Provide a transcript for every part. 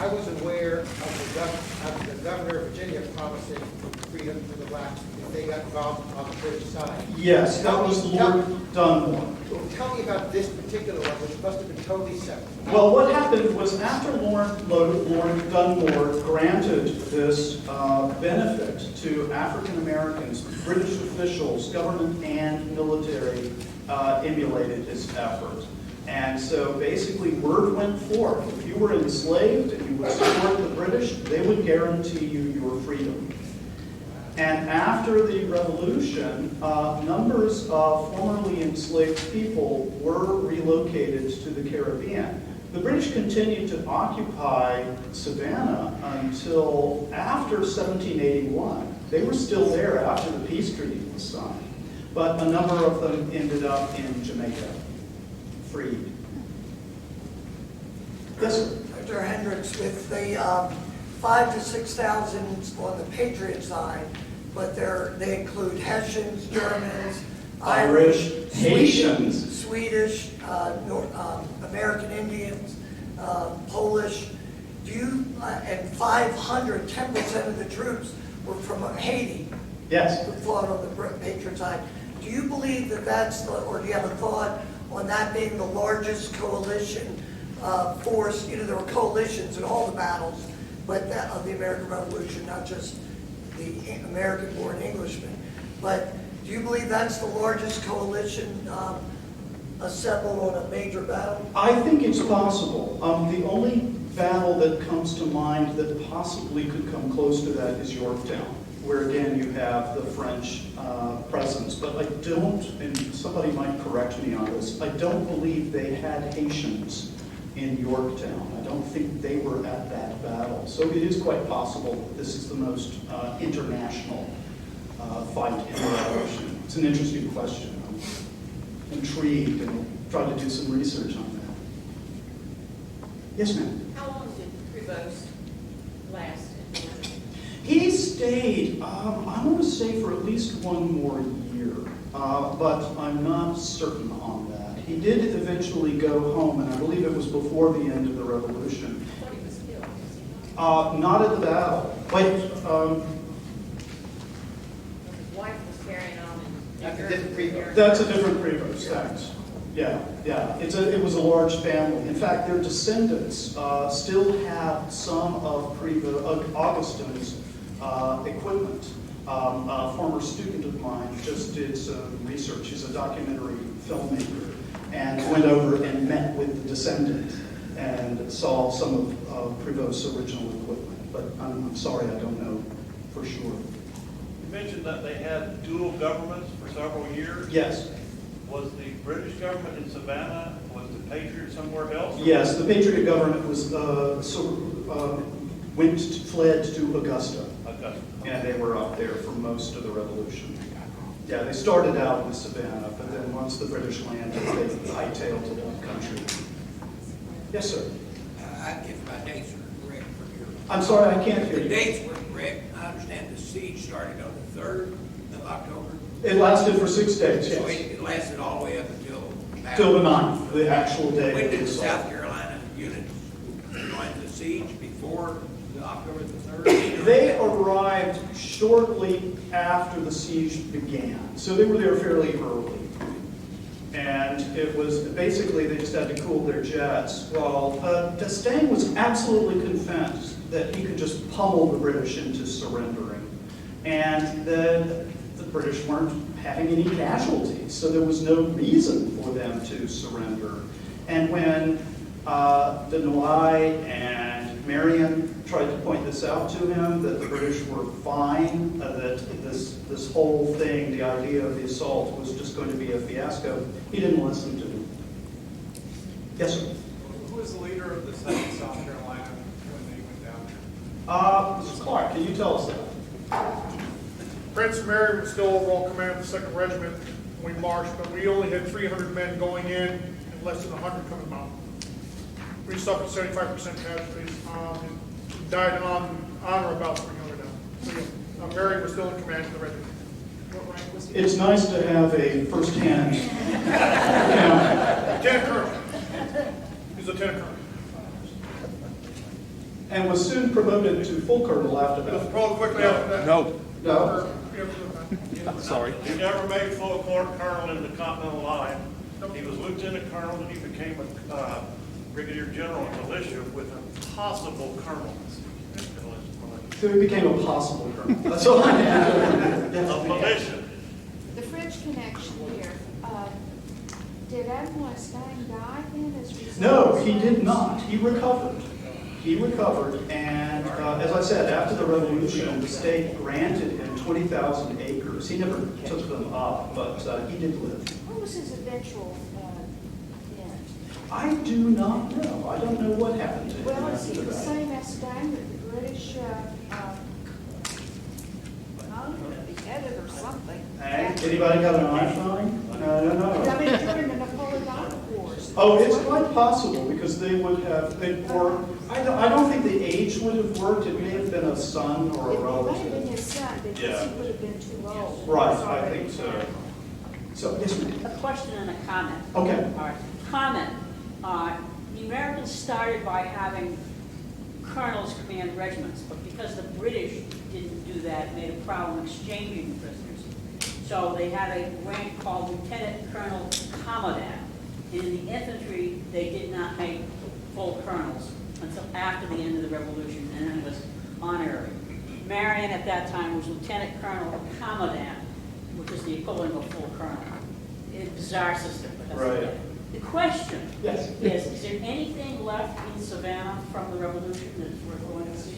I was aware of the governor of Virginia promising freedom to the blacks if they got involved on the British side. Yes, that was Lord Dunmore. Well, tell me about this particular one, which must have been totally separate. Well, what happened was after Lord Dunmore granted this benefit to African Americans, British officials, government and military emulated his effort. And so basically word went forth. If you were enslaved and you would support the British, they would guarantee you your freedom. And after the Revolution, numbers of formerly enslaved people were relocated to the Caribbean. The British continued to occupy Savannah until after 1781. They were still there after the peace treaty was signed. But a number of them ended up in Jamaica, freed. Yes, sir? Dr. Hendricks, with the 5,000 to 6,000 on the Patriot side, but they include Hessians, Germans, Irish, Haitians, Swedish, American Indians, Polish. And 500, 10% of the troops were from Haiti. Yes. Who fought on the Patriot side. Do you believe that that's, or do you have a thought on that being the largest coalition force? You know, there were coalitions in all the battles, but that of the American Revolution, not just the American-born Englishmen. But do you believe that's the largest coalition assembled on a major battle? I think it's possible. The only battle that comes to mind that possibly could come close to that is Yorktown, where again you have the French presence. But I don't, and somebody might correct me on this, I don't believe they had Haitians in Yorktown. I don't think they were at that battle. So it is quite possible that this is the most international fight in the Revolution. It's an interesting question. I'm intrigued and try to do some research on that. Yes, ma'am? How long did Prevost last in Florida? He stayed, I want to say for at least one more year, but I'm not certain on that. He did eventually go home, and I believe it was before the end of the Revolution. I thought he was killed. Was he not? Not at the battle, but His wife was carrying on in That's a different Prevost. that's a different Prevost, thanks. Yeah. It was a large family. In fact, their descendants still have some of Augustine's equipment. A former student of mine just did some research. He's a documentary filmmaker and went over and met with the descendant and saw some of Prevost's original equipment. But I'm sorry, I don't know for sure. You mentioned that they had dual governments for several years. Yes. Was the British government in Savannah, was the Patriot somewhere else? Yes, the Patriot government was fled to Augusta. Augusta. And they were up there for most of the Revolution. Yeah, they started out in Savannah, but then once the British landed, they hightailed to the country. Yes, sir. If my dates are correct from your... I'm sorry, I can't hear The you. dates were correct. I understand the siege started on the 3rd of October. It lasted for 6 days, So yes. it lasted all the way up until... Till the 9th, the actual day. When of did the the assault. South Carolina units join the siege? Before the October the 3rd? They arrived shortly after the siege began, so they were there fairly early. And it was basically they just had to cool their jets. Well, D'Estaing was absolutely convinced that he could just pummel the British into surrendering, and the British weren't having any casualties, so there was no reason for them to surrender. And when de Noailles and Marion tried to point this out to him, that the British were fine, that this whole thing, the idea of the assault, was just going to be a fiasco, he didn't listen to them. Yes, sir? Who was the leader of the 2nd South Carolina when they went down there? Mrs. Clark, can you tell us that? Prince Mary was still overall commander of the 2nd Regiment when we marched, but we only had 300 men going in and less than 100 coming out. We suffered 75% casualties. Died on or about 300 now. So yeah, Mary was still in command of the regiment. What rank was he? It's nice to have a first-hand account. Lieutenant Colonel. He's Lieutenant Colonel. and was soon promoted to full colonel after Just that. real quickly after that. No, No? sorry. He never made full colonel in the Continental Line. He was lieutenant colonel, and he became a brigadier general in militia with a possible colonel. So he became a possible colonel. That's all I have. A militia. The French connection here, did Admiral Stein die then as a result? No, he did not. He recovered. He recovered, and as I said, after the revolution, the state granted him 20,000 acres. He never took them up, but he did live. What was his eventual end? I do not know. I don't know what happened to him Well, is he after the that. same as Stein, that the British, I don't know, beheaded or something? Hey, anybody got an iPhone? No. I mean, during the Napoleonic Wars. Oh, it's quite possible, because they would have, I don't think the age would have worked. It may have been a son or a It may have been relative. his son, because Yeah. he would have been too old. Right, He was I already think so. dead. So, yes, ma'am. A question and a comment. Okay. All right. Comment. The Americans started by having colonels command regiments, but because the British didn't do that, it made a problem exchanging prisoners. So they had a rank called Lieutenant Colonel Commandant. And in the infantry, they did not make full colonels until after the end of the Revolution, and then it was honorary. Marion at that time was Lieutenant Colonel Commandant, which is the equivalent of a full colonel. It's a bizarre system, but that's Right. it. The question Yes. is there anything left in Savannah from the Revolution that's worth going to see?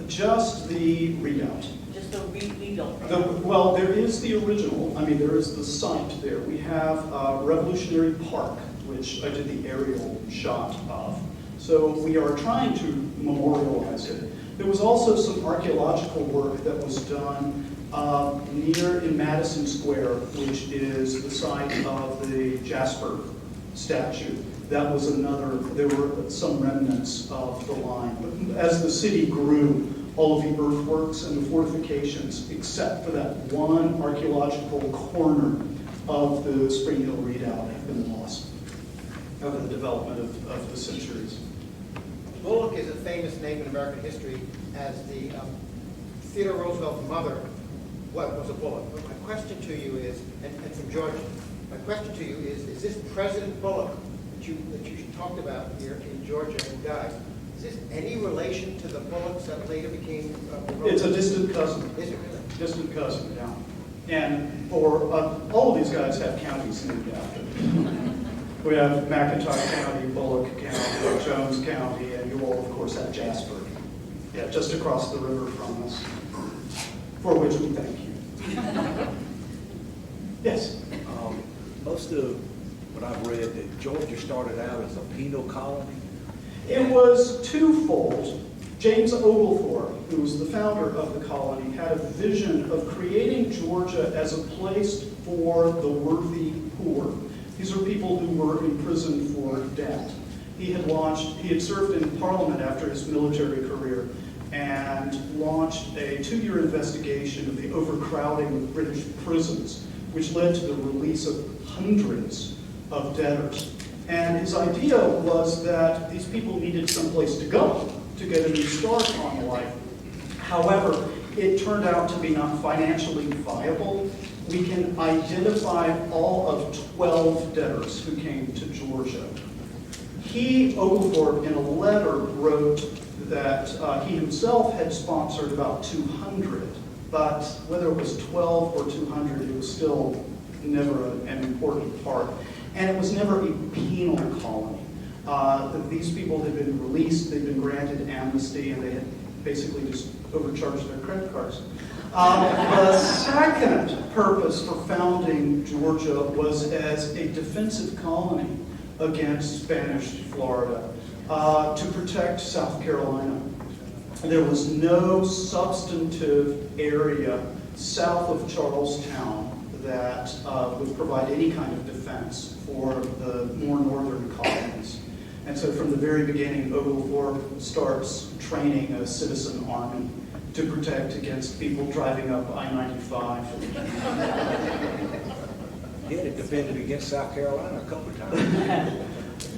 Just the redoubt. Just the rebuilt? Well, there is the original, there is the site there. We have Revolutionary Park, which I did the aerial shot of. So we are trying to memorialize it. There was also some archaeological work that was done near in Madison Square, which is the site of the Jasper statue. That was there were some remnants of the line. But as the city grew, all of the earthworks and the fortifications, except for that one archaeological corner of the Spring Hill Redoubt, have been lost over the development of the centuries. Bullock is a famous name in American history as the Theodore Roosevelt's mother was a Bullock. But my question to you is, and from Georgia, my question to you is this President Bullock that you talked about here in Georgia and Guy, is this any relation to the Bullocks that later became? It's a distant cousin. Is it really? Distant cousin, yeah. And all of these guys have counties named after them. We have McIntyre County, Bullock County, Jones County, and you all, of course, have Jasper. Yeah, just across the river from us, for which we thank you. Yes? Most of what I've read, that Georgia started out as a penal colony. It was twofold. James Oglethorpe, who was the founder of the colony, had a vision of creating Georgia as a place for the worthy poor. These are people who were imprisoned for debt. He had served in Parliament after his military career and launched a 2-year investigation of the overcrowding of British prisons, which led to the release of hundreds of debtors. And his idea was that these people needed someplace to go to get a new start on life. However, it turned out to be not financially viable. We can identify all of 12 debtors who came to Georgia. Oglethorpe, in a letter, wrote that he himself had sponsored about 200, but whether it was 12 or 200, it was still never an important part. And it was never a penal colony. These people had been released, they'd been granted amnesty, and they had basically just overcharged their credit cards. The second purpose for founding Georgia was as a defensive colony against Spanish Florida, to protect South Carolina. There was no substantive area south of Charlestown that would provide any kind of defense for the more northern colonies. And so from the very beginning, Oglethorpe starts training a citizen army to protect against people driving up I-95. He had defended against South Carolina a couple of times.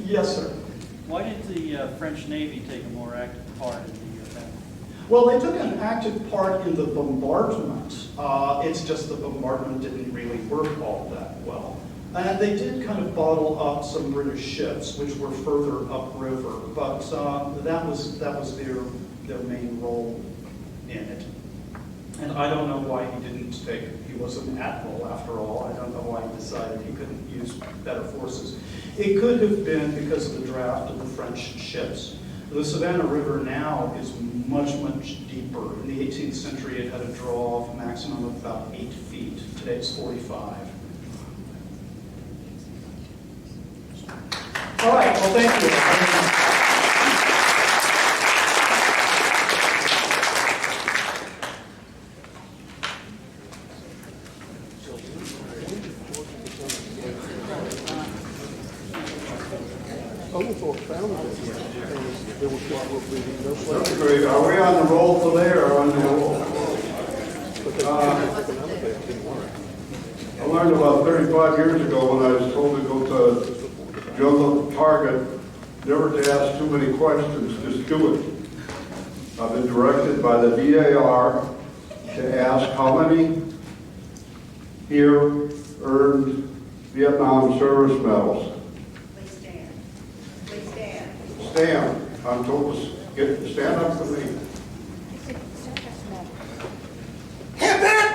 Yes, sir. Why did the French Navy take a more active part in Well, they took an active part in the bombardment. It's just the bombardment didn't really work all that well. And they did kind of bottle up some British ships, which were further upriver, but that was their main role in it. And I don't know why he didn't take, he was an admiral after all, I don't know why he decided he couldn't use better forces. It could have been because of the draft of the French ships. The Savannah River now is much, much deeper. In the 18th century, it had a draw of a maximum of about 8 feet. Today it's 45. All right, well, thank you. Great. Are we on the roll today or on the roll? I learned about 35 years ago when I was told to go to Jungle Target, never to ask too many questions, just do it. I've been directed by the DAR to ask how many here earned Vietnam service medals. Please stand. Please stand. Stand. I'm told to stand up for me. Hip hip!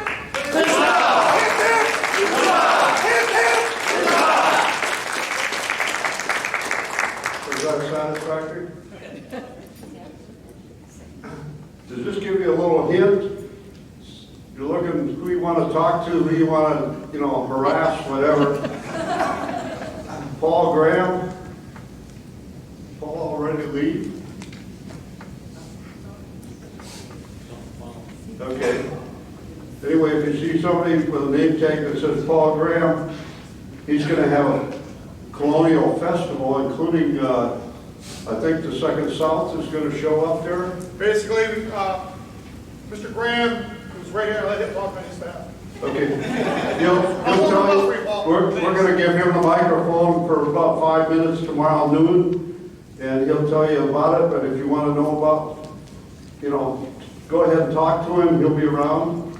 Is that satisfactory? Does this give you a little hint? You're looking who you want to talk to, who you want to, harass, whatever. Paul Graham? Paul already leave? Okay. Anyway, if you see somebody with a name tag that says Paul Graham, he's going to have a colonial festival, including, I think the Second South is going to show up there. Basically, Mr. Graham, who's right here, let him talk on his behalf. Okay. He'll tell you, we're going to give him the microphone for about 5 minutes tomorrow noon, and he'll tell you about it. But if you want to know about, go ahead and talk to him. He'll be around.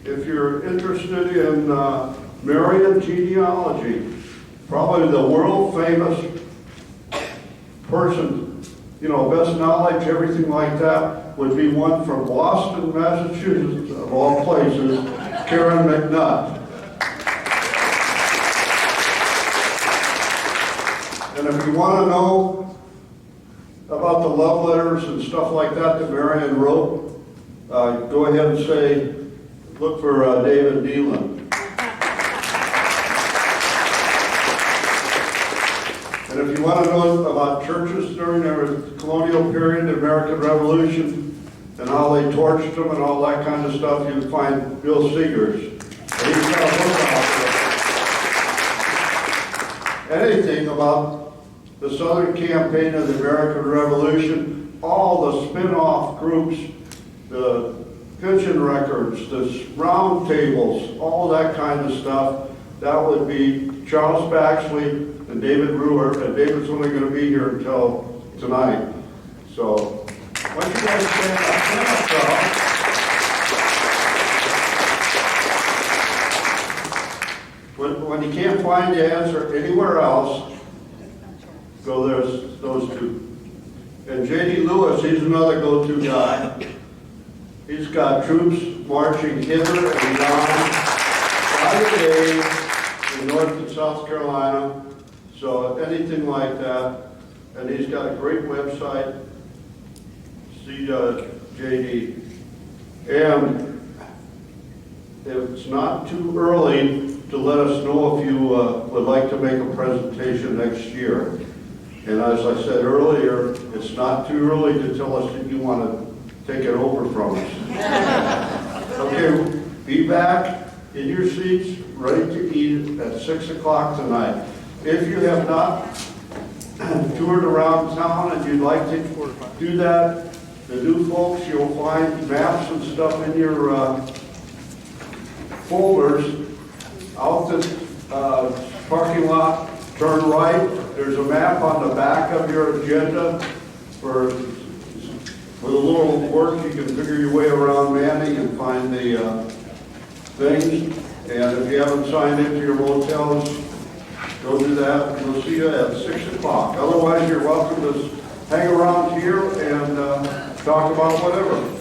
If you're interested in Marian genealogy, probably the world famous person, best knowledge, everything like that, would be one from Boston, Massachusetts, of all places, Karen McNutt. And if you want to know about the love letters and stuff like that Marian wrote, go ahead and look for David Nealon. And if you want to know about churches during the colonial period, the American Revolution, and how they torched them and all that kind of stuff, you can find Bill Seegers. And he's got a book out there. Anything about the Southern campaign of the American Revolution, all the spin-off groups, the pension records, the round tables, all that kind of stuff, that would be Charles Baxley and David Brewer, and David's only going to be here until tonight. So, why don't you guys stand up? When you can't find the answer anywhere else, go there's those two. And J.D. Lewis, he's another go-to guy. He's got troops marching hither and yon by the day in North and South Carolina. So anything like that. And he's got a great website, see JD. And it's not too early to let us know if you would like to make a presentation next year. And as I said earlier, it's not too early to tell us that you want to take it over from us. Okay, be back in your seats, ready to eat at 6 o'clock tonight. If you have not toured around town and you'd like to do that, the new folks, you'll find maps and stuff in your folders. Out the parking lot, turn right. There's a map on the back of your agenda for With a little work, you can figure your way around Manning and find the things. And if you haven't signed into your motels, go do that. We'll see you at 6 o'clock. Otherwise, you're welcome to hang around here and talk about whatever.